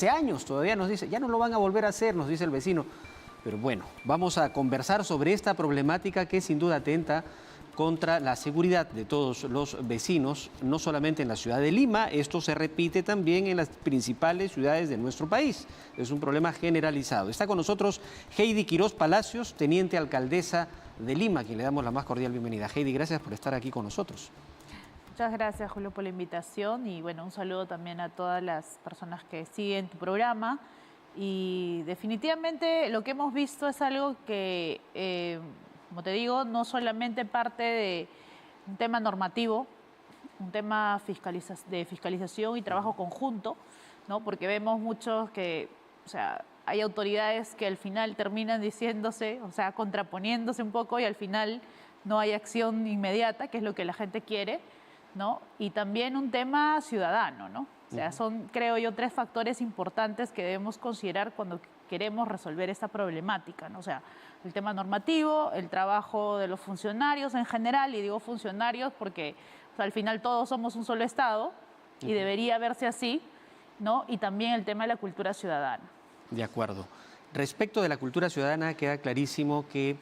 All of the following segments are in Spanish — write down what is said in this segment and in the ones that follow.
hace años todavía nos dice, ya no lo van a volver a hacer, nos dice el vecino. Pero bueno, vamos a conversar sobre esta problemática que sin duda atenta contra la seguridad de todos los vecinos, no solamente en la ciudad de Lima, esto se repite también en las principales ciudades de nuestro país. Es un problema generalizado. Está con nosotros Heidi Quiroz Palacios, teniente alcaldesa de Lima, a quien le damos la más cordial bienvenida. Heidi, gracias por estar aquí con nosotros. Muchas gracias, Julio, por la invitación y bueno, un saludo también a todas las personas que siguen tu programa. Y definitivamente lo que hemos visto es algo que, como te digo, no solamente parte de un tema normativo, un tema de fiscalización y trabajo conjunto, ¿no? Porque vemos muchos que, o sea, hay autoridades que al final terminan diciéndose, o sea, contraponiéndose un poco y al final no hay acción inmediata, que es lo que la gente quiere, ¿no? Y también un tema ciudadano, ¿no? O sea, son, creo yo, tres factores importantes que debemos considerar cuando queremos resolver esta problemática, ¿no? O sea, el tema normativo, el trabajo de los funcionarios en general, y digo funcionarios porque o sea, al final todos somos un solo Estado y debería verse así, ¿no? Y también el tema de la cultura ciudadana. De acuerdo. Respecto de la cultura ciudadana, queda clarísimo que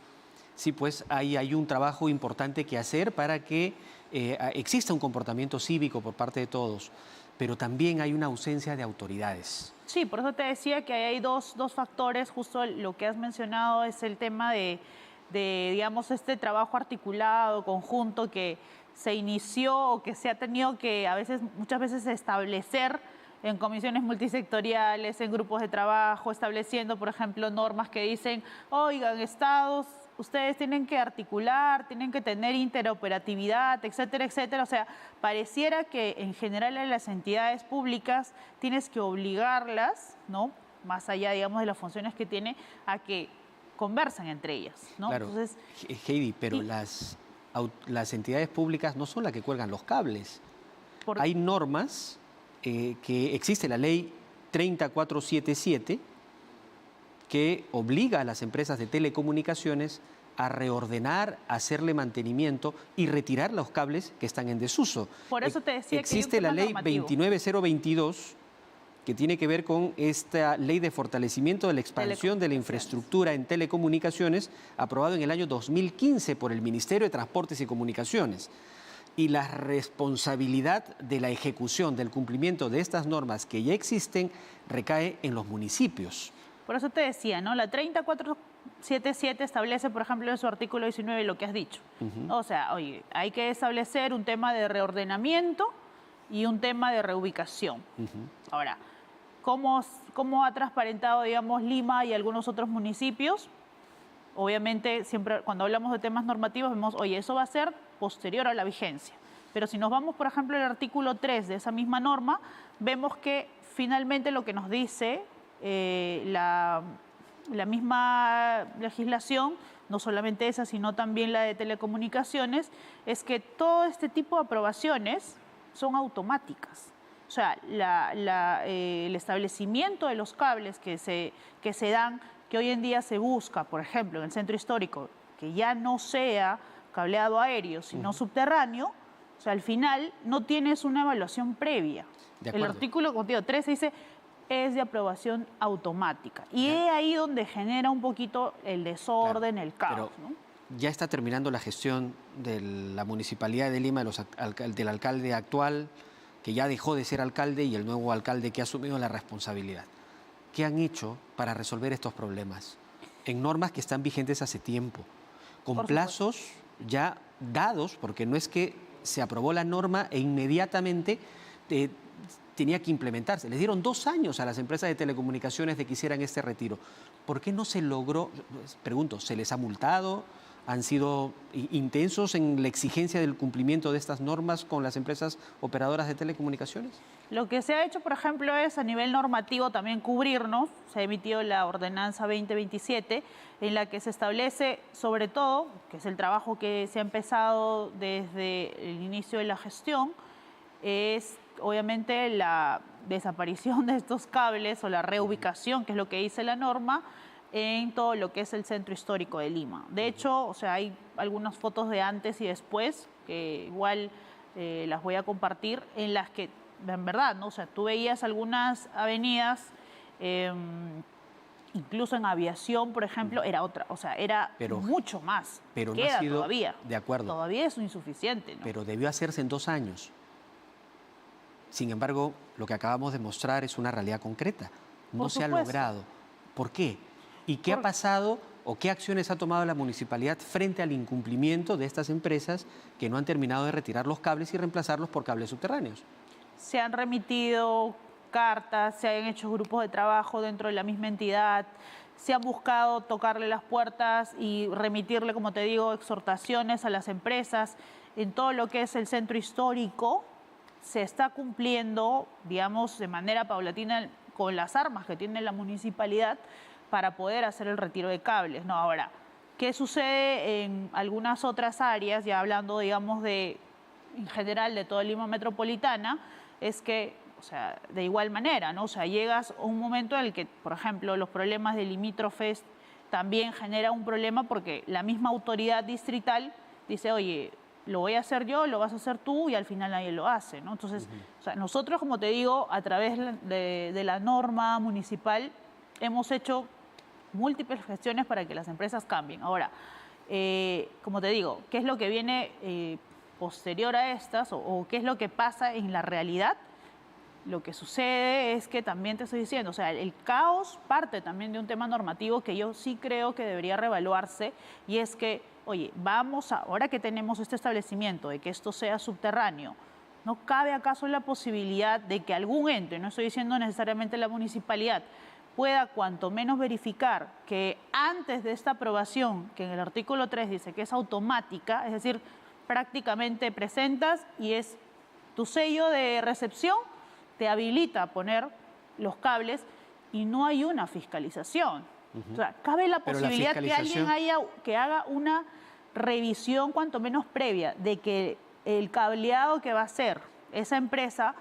sí, pues hay un trabajo importante que hacer para que exista un comportamiento cívico por parte de todos, pero también hay una ausencia de autoridades. Sí, por eso te decía que hay dos factores, justo lo que has mencionado es el tema de, digamos, este trabajo articulado, conjunto que se inició o que se ha tenido que muchas veces establecer en comisiones multisectoriales, en grupos de trabajo, estableciendo, por ejemplo, normas que dicen, oigan, estados, ustedes tienen que articular, tienen que tener interoperatividad, etcétera, etcétera. O sea, pareciera que en general en las entidades públicas tienes que obligarlas, ¿no? Más allá, digamos, de las funciones que tiene, a que conversen entre ellas, ¿no? Claro, Entonces, Heidi, pero las entidades públicas no son las que cuelgan los cables. Hay normas que existe la ley 30477 que obliga a las empresas de telecomunicaciones a reordenar, hacerle mantenimiento y retirar los cables que están en desuso. Por eso te decía que existe la ley 29022 que tiene que ver con esta ley de fortalecimiento de la expansión de la infraestructura en telecomunicaciones, aprobado en el año 2015 por el Ministerio de Transportes y Comunicaciones. Y la responsabilidad de la ejecución, del cumplimiento de estas normas que ya existen, recae en los municipios. Por eso te decía, ¿no? La 30477 establece, por ejemplo, en su artículo 19 lo que has dicho. O sea, oye, hay que establecer un tema de reordenamiento y un tema de reubicación. Ahora, ¿cómo ha transparentado, digamos, Lima y algunos otros municipios? Obviamente, siempre cuando hablamos de temas normativos vemos, oye, eso va a ser posterior a la vigencia. Pero si nos vamos, por ejemplo, al artículo 3 de esa misma norma, vemos que finalmente lo que nos dice la misma legislación, no solamente esa, sino también la de telecomunicaciones, es que todo este tipo de aprobaciones son automáticas. O sea, el establecimiento de los cables que se dan, que hoy en día se busca, por ejemplo, en el centro histórico, que ya no sea cableado aéreo, sino subterráneo, o sea, al final no tienes una evaluación previa. El artículo, como te digo, 13 dice, es de aprobación automática. Y es ahí donde genera un poquito el desorden, el caos, ¿no? Ya está terminando la gestión de la Municipalidad de Lima, del alcalde actual, que ya dejó de ser alcalde, y el nuevo alcalde que ha asumido la responsabilidad. ¿Qué han hecho para resolver estos problemas? En normas que están vigentes hace tiempo, con plazos ya dados, porque no es que se aprobó la norma e inmediatamente tenía que implementarse. Les dieron 2 años a las empresas de telecomunicaciones de que hicieran este retiro. ¿Por qué no se logró? Pregunto, ¿se les ha multado? ¿Han sido intensos en la exigencia del cumplimiento de estas normas con las empresas operadoras de telecomunicaciones? Lo que se ha hecho, por ejemplo, es a nivel normativo también cubrirnos. Se ha emitido la ordenanza 2027, en la que se establece, sobre todo, que es el trabajo que se ha empezado desde el inicio de la gestión, es obviamente la desaparición de estos cables o la reubicación, que es lo que dice la norma, en todo lo que es el centro histórico de Lima. De hecho, o sea, hay algunas fotos de antes y después, que igual las voy a compartir, en las que, en verdad, ¿no? O sea, tú veías algunas avenidas Incluso en aviación, por ejemplo, era otra, o sea, era mucho más. Pero queda no ha sido, todavía. De acuerdo. Todavía es insuficiente, ¿no? Pero debió hacerse en 2 años. Sin embargo, lo que acabamos de mostrar es una realidad concreta. No se ha logrado. ¿Por qué? ¿Y qué ha pasado o qué acciones ha tomado la municipalidad frente al incumplimiento de estas empresas que no han terminado de retirar los cables y reemplazarlos por cables subterráneos? Se han remitido cartas, se han hecho grupos de trabajo dentro de la misma entidad, se han buscado tocarle las puertas y remitirle, como te digo, exhortaciones a las empresas. En todo lo que es el centro histórico se está cumpliendo, digamos, de manera paulatina con las armas que tiene la municipalidad para poder hacer el retiro de cables, ¿no? Ahora, ¿qué sucede en algunas otras áreas, ya hablando, digamos, en general de toda Lima metropolitana? Es que, o sea, de igual manera, ¿no? O sea, llegas a un momento en el que, por ejemplo, los problemas de limítrofes también genera un problema porque la misma autoridad distrital dice, oye, lo voy a hacer yo, lo vas a hacer tú, y al final nadie lo hace, ¿no? Entonces, o sea, nosotros, como te digo, a través de la norma municipal hemos hecho múltiples gestiones para que las empresas cambien. Ahora, como te digo, ¿qué es lo que viene posterior a estas o qué es lo que pasa en la realidad? Lo que sucede es que también te estoy diciendo, o sea, el caos parte también de un tema normativo que yo sí creo que debería reevaluarse, y es que, oye, ahora que tenemos este establecimiento de que esto sea subterráneo, ¿no cabe acaso la posibilidad de que algún ente, no estoy diciendo necesariamente la municipalidad, pueda cuanto menos verificar que antes de esta aprobación, que en el artículo 3 dice que es automática, es decir, prácticamente presentas y es tu sello de recepción, te habilita a poner los cables y no hay una fiscalización? O sea, cabe la posibilidad que alguien que haga una revisión cuanto menos previa de que el cableado que va a hacer esa empresa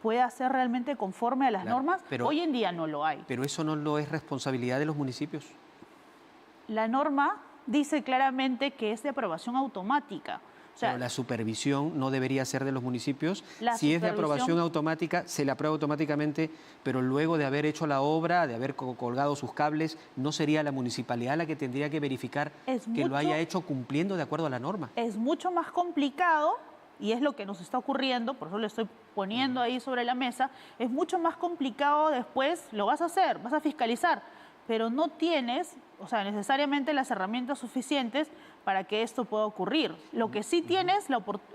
pueda ser realmente conforme a las normas. Hoy en día no lo hay. Pero eso no lo es responsabilidad de los municipios. La norma dice claramente que es de aprobación automática. O sea, pero la supervisión no debería ser de los municipios. Si es de aprobación automática, se le aprueba automáticamente, pero luego de haber hecho la obra, de haber colgado sus cables, ¿no sería la municipalidad la que tendría que verificar que lo haya hecho cumpliendo de acuerdo a la norma? Es mucho más complicado, y es lo que nos está ocurriendo, por eso lo estoy poniendo ahí sobre la mesa. Es mucho más complicado después, lo vas a hacer, vas a fiscalizar, pero no tienes, o sea, necesariamente las herramientas suficientes para que esto pueda ocurrir. Lo que sí tienes,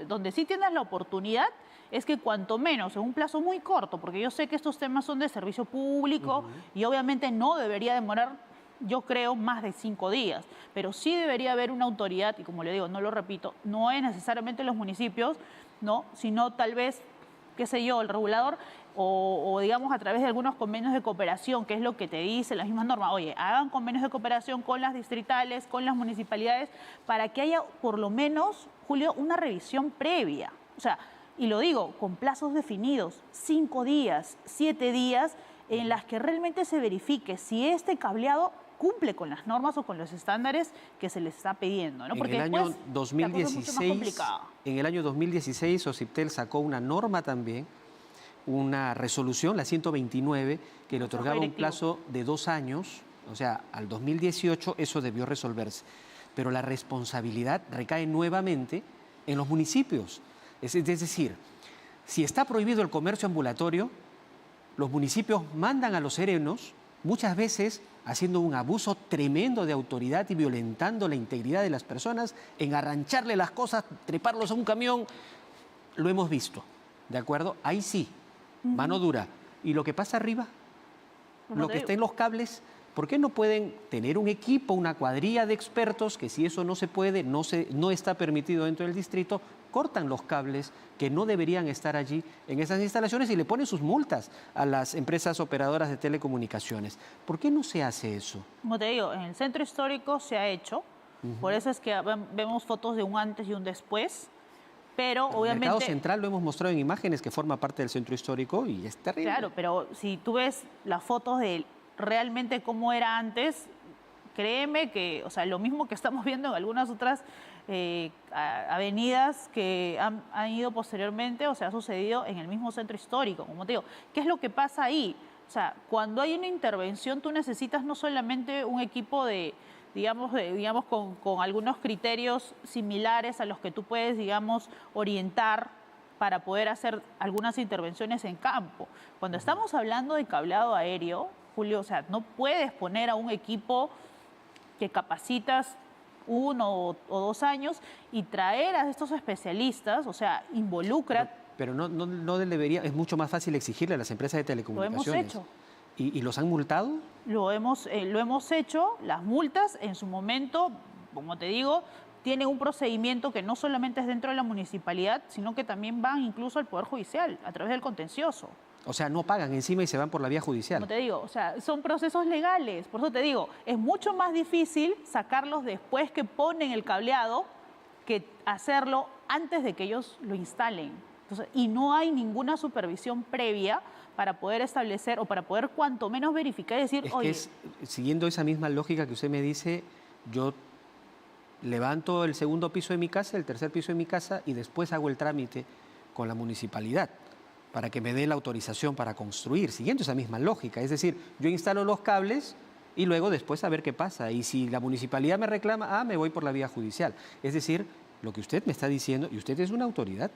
donde sí tienes la oportunidad, es que cuanto menos, en un plazo muy corto, porque yo sé que estos temas son de servicio público y obviamente no debería demorar, yo creo, más de 5 días, pero sí debería haber una autoridad, y como le digo, no lo repito, no es necesariamente los municipios, ¿no?, sino tal vez, qué sé yo, el regulador, o digamos a través de algunos convenios de cooperación, que es lo que te dice las mismas normas. Oye, hagan convenios de cooperación con las distritales, con las municipalidades, para que haya por lo menos, Julio, una revisión previa. O sea, y lo digo, con plazos definidos, 5 días, 7 días, en las que realmente se verifique si este cableado cumple con las normas o con los estándares que se les está pidiendo, ¿no? Porque en el año 2016, en el año 2016, OCIPTEL sacó una norma también, una resolución, la 129, que le otorgaba un plazo de 2 años, o sea, al 2018 eso debió resolverse. Pero la responsabilidad recae nuevamente en los municipios. Es decir, si está prohibido el comercio ambulatorio, los municipios mandan a los serenos, muchas veces haciendo un abuso tremendo de autoridad y violentando la integridad de las personas, en arrancharle las cosas, treparlos a un camión. Lo hemos visto, ¿de acuerdo? Ahí sí, mano dura. ¿Y lo que pasa arriba? Lo que está en los cables, ¿por qué no pueden tener un equipo, una cuadrilla de expertos que, si eso no se puede, no está permitido dentro del distrito, cortan los cables que no deberían estar allí en esas instalaciones y le ponen sus multas a las empresas operadoras de telecomunicaciones? ¿Por qué no se hace eso? Como te digo, en el centro histórico se ha hecho, por eso es que vemos fotos de un antes y un después, pero obviamente... El mercado central lo hemos mostrado en imágenes, que forma parte del centro histórico, y es terrible. Claro, pero si tú ves las fotos de realmente cómo era antes, créeme que, o sea, lo mismo que estamos viendo en algunas otras avenidas que han ido posteriormente, o sea, ha sucedido en el mismo centro histórico, como te digo. ¿Qué es lo que pasa ahí? O sea, cuando hay una intervención, tú necesitas no solamente un equipo digamos, con algunos criterios similares a los que tú puedes, digamos, orientar para poder hacer algunas intervenciones en campo. Cuando estamos hablando de cableado aéreo, Julio, o sea, no puedes poner a un equipo que capacitas 1 o 2 años y traer a estos especialistas, o sea, involucra. Pero no debería, es mucho más fácil exigirle a las empresas de telecomunicaciones. Lo hemos hecho. ¿Y los han multado? Lo hemos hecho, las multas en su momento, como te digo, tienen un procedimiento que no solamente es dentro de la municipalidad, sino que también van incluso al Poder Judicial, a través del contencioso. O sea, no pagan encima y se van por la vía judicial. Como te digo, o sea, son procesos legales. Por eso te digo, es mucho más difícil sacarlos después que ponen el cableado que hacerlo antes de que ellos lo instalen. Entonces, y no hay ninguna supervisión previa para poder establecer o para poder cuanto menos verificar y decir, oye... Siguiendo esa misma lógica que usted me dice, yo levanto el segundo piso de mi casa, el tercer piso de mi casa y después hago el trámite con la municipalidad para que me dé la autorización para construir, siguiendo esa misma lógica. Es decir, yo instalo los cables y luego después a ver qué pasa. Y si la municipalidad me reclama, me voy por la vía judicial. Es decir, lo que usted me está diciendo, y usted es una autoridad,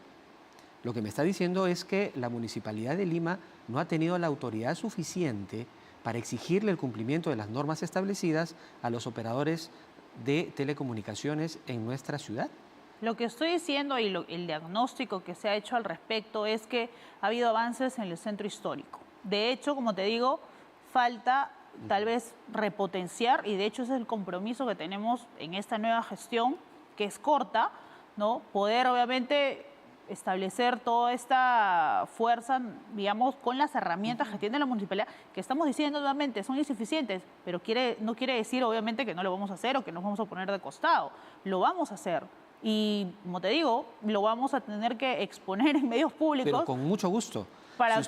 lo que me está diciendo es que la Municipalidad de Lima no ha tenido la autoridad suficiente para exigirle el cumplimiento de las normas establecidas a los operadores de telecomunicaciones en nuestra ciudad. Lo que estoy diciendo y el diagnóstico que se ha hecho al respecto es que ha habido avances en el centro histórico. De hecho, como te digo, falta tal vez repotenciar, y de hecho ese es el compromiso que tenemos en esta nueva gestión, que es corta, ¿no? Poder obviamente establecer toda esta fuerza, digamos, con las herramientas que tiene la municipalidad, que estamos diciendo nuevamente son insuficientes, pero no quiere decir obviamente que no lo vamos a hacer o que nos vamos a poner de costado. Lo vamos a hacer. Y, como te digo, lo vamos a tener que exponer en medios públicos. Pero con mucho gusto. Para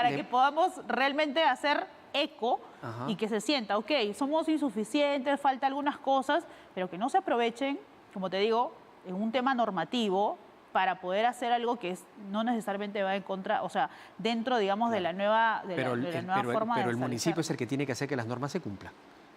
que podamos realmente hacer eco. Ajá. Y que se sienta, ok, somos insuficientes, falta algunas cosas, pero que no se aprovechen, como te digo, en un tema normativo para poder hacer algo que no necesariamente va en contra, o sea, dentro, digamos, de la nueva, forma de Pero el municipio es el que tiene que hacer que las normas se cumplan.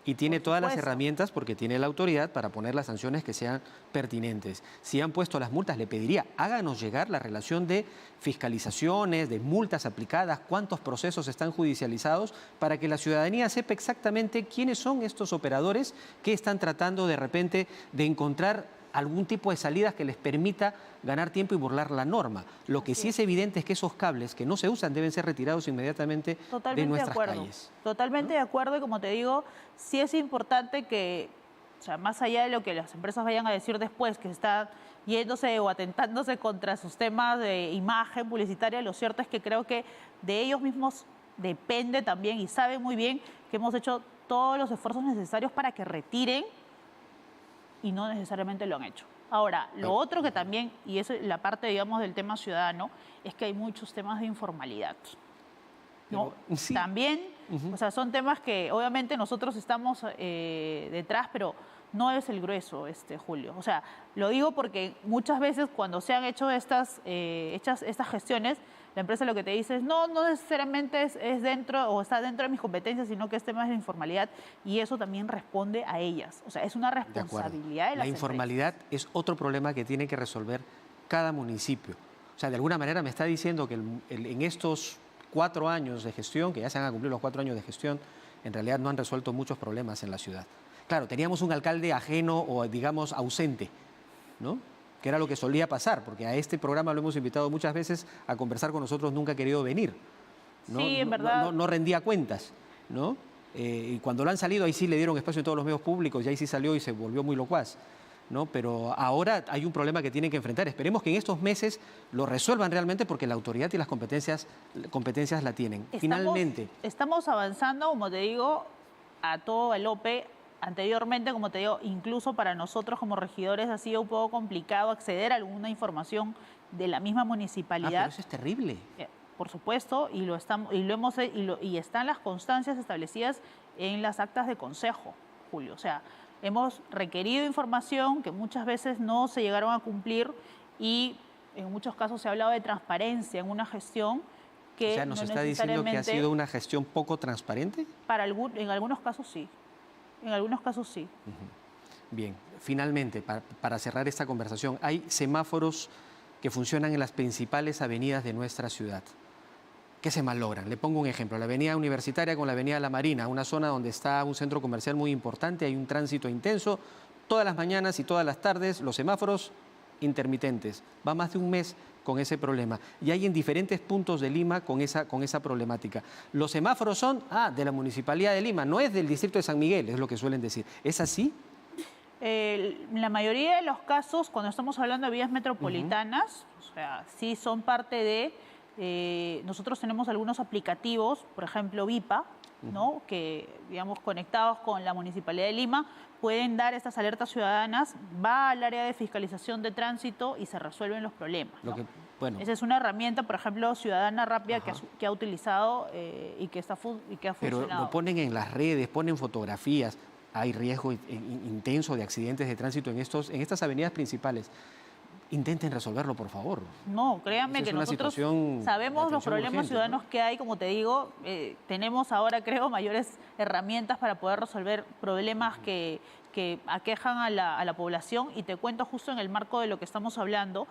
Y tiene todas las herramientas porque tiene la autoridad para poner las sanciones que sean pertinentes. Si han puesto las multas, le pediría, háganos llegar la relación de fiscalizaciones, de multas aplicadas, cuántos procesos están judicializados, para que la ciudadanía sepa exactamente quiénes son estos operadores que están tratando de repente de encontrar algún tipo de salidas que les permita ganar tiempo y burlar la norma. Lo que sí es evidente es que esos cables que no se usan deben ser retirados inmediatamente de nuestras calles. Totalmente de acuerdo, y como te digo, sí es importante que, o sea, más allá de lo que las empresas vayan a decir después, que está yéndose o atentándose contra sus temas de imagen publicitaria, lo cierto es que creo que de ellos mismos depende también, y saben muy bien que hemos hecho todos los esfuerzos necesarios para que retiren, y no necesariamente lo han hecho. Ahora, lo otro que también, y es la parte, digamos, del tema ciudadano, es que hay muchos temas de informalidad, ¿no? Sí. También, o sea, son temas que obviamente nosotros estamos detrás, pero no es el grueso, Julio. O sea, lo digo porque muchas veces cuando se han hecho estas gestiones, la empresa lo que te dice es, no necesariamente es dentro o está dentro de mis competencias, sino que es tema de informalidad, y eso también responde a ellas. O sea, es una responsabilidad de las La informalidad empresas. Es otro problema que tiene que resolver cada municipio. O sea, de alguna manera me está diciendo que en estos 4 años de gestión, que ya se han cumplido los 4 años de gestión, en realidad no han resuelto muchos problemas en la ciudad. Claro, teníamos un alcalde ajeno o, digamos, ausente, ¿no? Que era lo que solía pasar, porque a este programa lo hemos invitado muchas veces a conversar con nosotros, nunca ha querido venir, ¿no? Sí, en verdad. No rendía cuentas, ¿no? Y cuando lo han salido, ahí sí le dieron espacio en todos los medios públicos, y ahí sí salió y se volvió muy locuaz, ¿no? Pero ahora hay un problema que tienen que enfrentar. Esperemos que en estos meses lo resuelvan realmente, porque la autoridad y las competencias la tienen. Finalmente. Estamos avanzando, como te digo, a todo galope. Anteriormente, como te digo, incluso para nosotros como regidores ha sido un poco complicado acceder a alguna información de la misma municipalidad. Pero eso es terrible. Por supuesto, y están las constancias establecidas en las actas de consejo, Julio. O sea, hemos requerido información que muchas veces no se llegaron a cumplir, y en muchos casos se ha hablado de transparencia en una gestión que O sea, ¿nos no está diciendo que ha necesariamente- sido una gestión poco transparente? en algunos casos sí. En algunos casos sí. Bien, finalmente, para cerrar esta conversación, hay semáforos que funcionan en las principales avenidas de nuestra ciudad. ¿Qué se malogran? Le pongo un ejemplo, la avenida Universitaria con la avenida La Marina, una zona donde está un centro comercial muy importante, hay un tránsito intenso, todas las mañanas y todas las tardes los semáforos intermitentes. Va más de un mes con ese problema. Y hay en diferentes puntos de Lima con esa problemática. Los semáforos son de la Municipalidad de Lima, no es del distrito de San Miguel, es lo que suelen decir. ¿Es así? En la mayoría de los casos, cuando estamos hablando de vías metropolitanas, o sea, sí son parte de... nosotros tenemos algunos aplicativos, por ejemplo, VIPA, ¿no? Que, digamos, conectados con la Municipalidad de Lima, pueden dar estas alertas ciudadanas, va al área de fiscalización de tránsito y se resuelven los problemas, ¿no? Bueno, Esa es una herramienta, por ejemplo, ciudadana rápida que ha utilizado y que ha pero funcionado. lo ponen en las redes, ponen fotografías. Hay riesgo intenso de accidentes de tránsito en estas avenidas principales. Intenten resolverlo, por favor. No, créanme Esa es que una nosotros situación de sabemos los atención problemas urgente, ciudadanos que hay, como te digo, tenemos ahora, creo, mayores herramientas para poder resolver problemas que aquejan a la población. Y te cuento justo en el marco de lo que estamos hablando,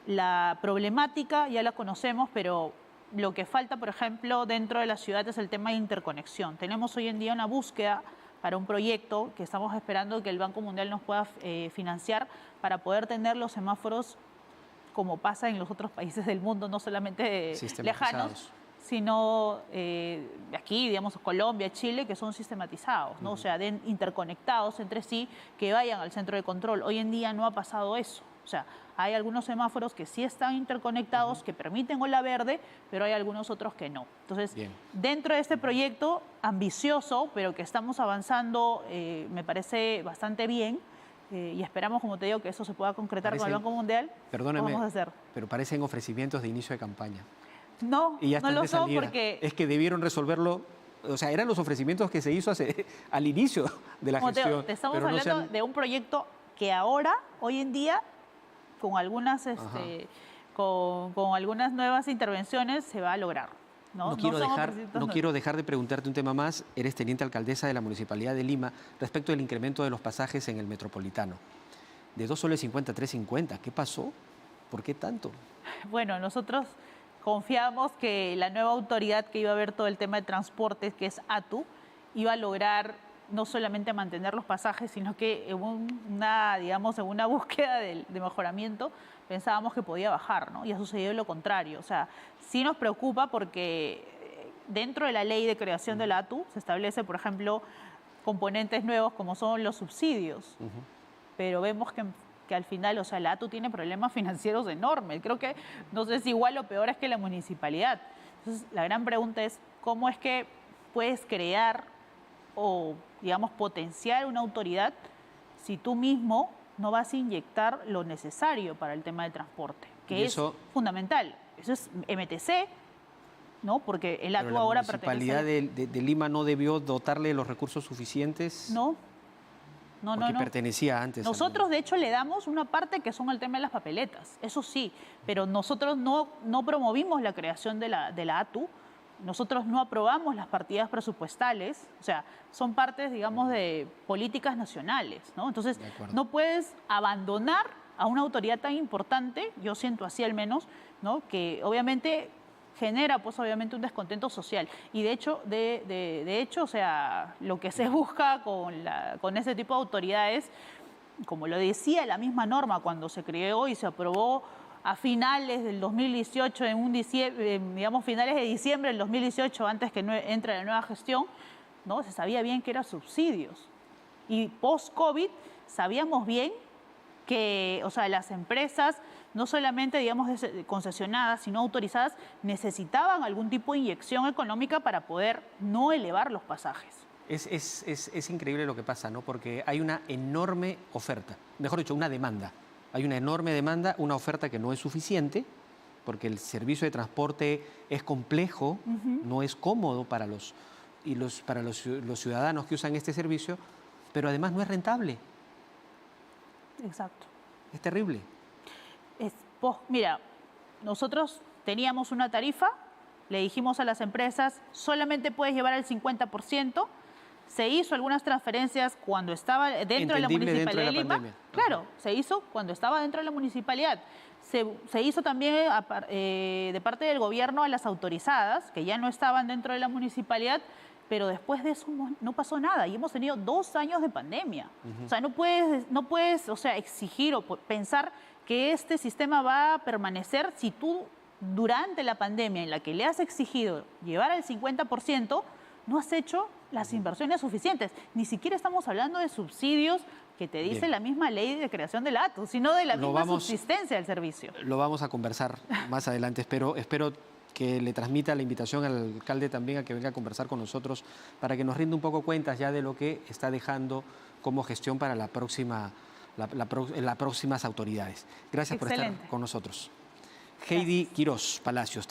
la problemática ya la conocemos, pero lo que falta, por ejemplo, dentro de la ciudad es el tema de interconexión. Tenemos hoy en día una búsqueda para un proyecto que estamos esperando que el Banco Mundial nos pueda financiar para poder tener los semáforos como pasa en los otros países del mundo, no solamente lejanos, sino aquí, digamos, Colombia, Chile, que son sistematizados, ¿no? O sea, interconectados entre sí, que vayan al centro de control. Hoy en día no ha pasado eso. O sea, hay algunos semáforos que sí están interconectados, que permiten ola verde, pero hay algunos otros que no. Entonces, dentro de este proyecto ambicioso, pero que estamos avanzando, me parece bastante bien, y esperamos, como te digo, que eso se pueda concretar con el Banco Mundial. Perdóneme, vamos a hacer. pero parecen ofrecimientos de inicio de campaña. No, Y ya no lo son salida. porque... Es que debieron resolverlo, o sea, eran los ofrecimientos que se hizo al inicio de la gestión. Te estamos pero hablando de un proyecto que ahora, hoy en día, con algunas, con algunas nuevas intervenciones se va a lograr. No quiero dejar de preguntarte un tema más. Eres teniente alcaldesa de la Municipalidad de Lima respecto del incremento de los pasajes en el metropolitano. De 2 soles 50 a 3.50. ¿Qué pasó? ¿Por qué tanto? Bueno, nosotros confiamos que la nueva autoridad que iba a ver todo el tema de transportes, que es ATU, iba a lograr no solamente mantener los pasajes, sino que en una búsqueda de mejoramiento pensábamos que podía bajar, ¿no? Y ha sucedido lo contrario. O sea, sí nos preocupa porque dentro de la ley de creación de la ATU se establece, por ejemplo, componentes nuevos como son los subsidios. Pero vemos que al final, o sea, la ATU tiene problemas financieros enormes. Creo que, no sé si igual o peor es que la municipalidad. Entonces, la gran pregunta es, ¿cómo es que puedes crear o, digamos, potenciar una autoridad si tú mismo no vas a inyectar lo necesario para el tema del transporte? Que es fundamental. Eso es MTC, ¿no? Porque el ATU ahora pertenece... ¿La Municipalidad de Lima no debió dotarle los recursos suficientes? No. Porque pertenecía antes. Nosotros, de hecho, le damos una parte que son el tema de las papeletas, eso sí, pero nosotros no promovimos la creación de la ATU, nosotros no aprobamos las partidas presupuestales, o sea, son partes, digamos, de políticas nacionales, ¿no? Entonces, no puedes abandonar a una autoridad tan importante, yo siento así al menos, ¿no? Que obviamente genera, pues, obviamente un descontento social. Y de hecho, o sea, lo que se busca con ese tipo de autoridades, como lo decía la misma norma cuando se creó y se aprobó a finales del 2018, digamos finales de diciembre del 2018, antes que entre la nueva gestión, ¿no? Se sabía bien que eran subsidios. Y post-COVID sabíamos bien que, o sea, las empresas, no solamente, digamos, concesionadas, sino autorizadas, necesitaban algún tipo de inyección económica para poder no elevar los pasajes. Es increíble lo que pasa, ¿no? Porque hay una enorme oferta, mejor dicho, una demanda. Hay una enorme demanda, una oferta que no es suficiente, porque el servicio de transporte es complejo, no es cómodo para los ciudadanos que usan este servicio, pero además no es rentable. Exacto. Es terrible. Mira, nosotros teníamos una tarifa le dijimos a las empresas, solamente puedes llevar el 50%. Se hizo algunas transferencias cuando estaba dentro de la Municipalidad de Lima. Claro, se hizo cuando estaba dentro de la municipalidad. Se hizo también de parte del gobierno a las autorizadas, que ya no estaban dentro de la municipalidad, pero después de eso no pasó nada y hemos tenido 2 años de pandemia. O sea, no puedes exigir o pensar que este sistema va a permanecer si tú durante la pandemia en la que le has exigido llevar al 50%, no has hecho las inversiones suficientes. Ni siquiera estamos hablando de subsidios que te dice la misma ley de creación del ATU, sino de la misma subsistencia del servicio. Lo vamos a conversar más adelante. Espero que le transmita la invitación al alcalde también a que venga a conversar con nosotros para que nos rinda un poco cuentas ya de lo que está dejando como gestión para las próximas autoridades. Gracias por estar con nosotros. Heidi Quirós Palacios.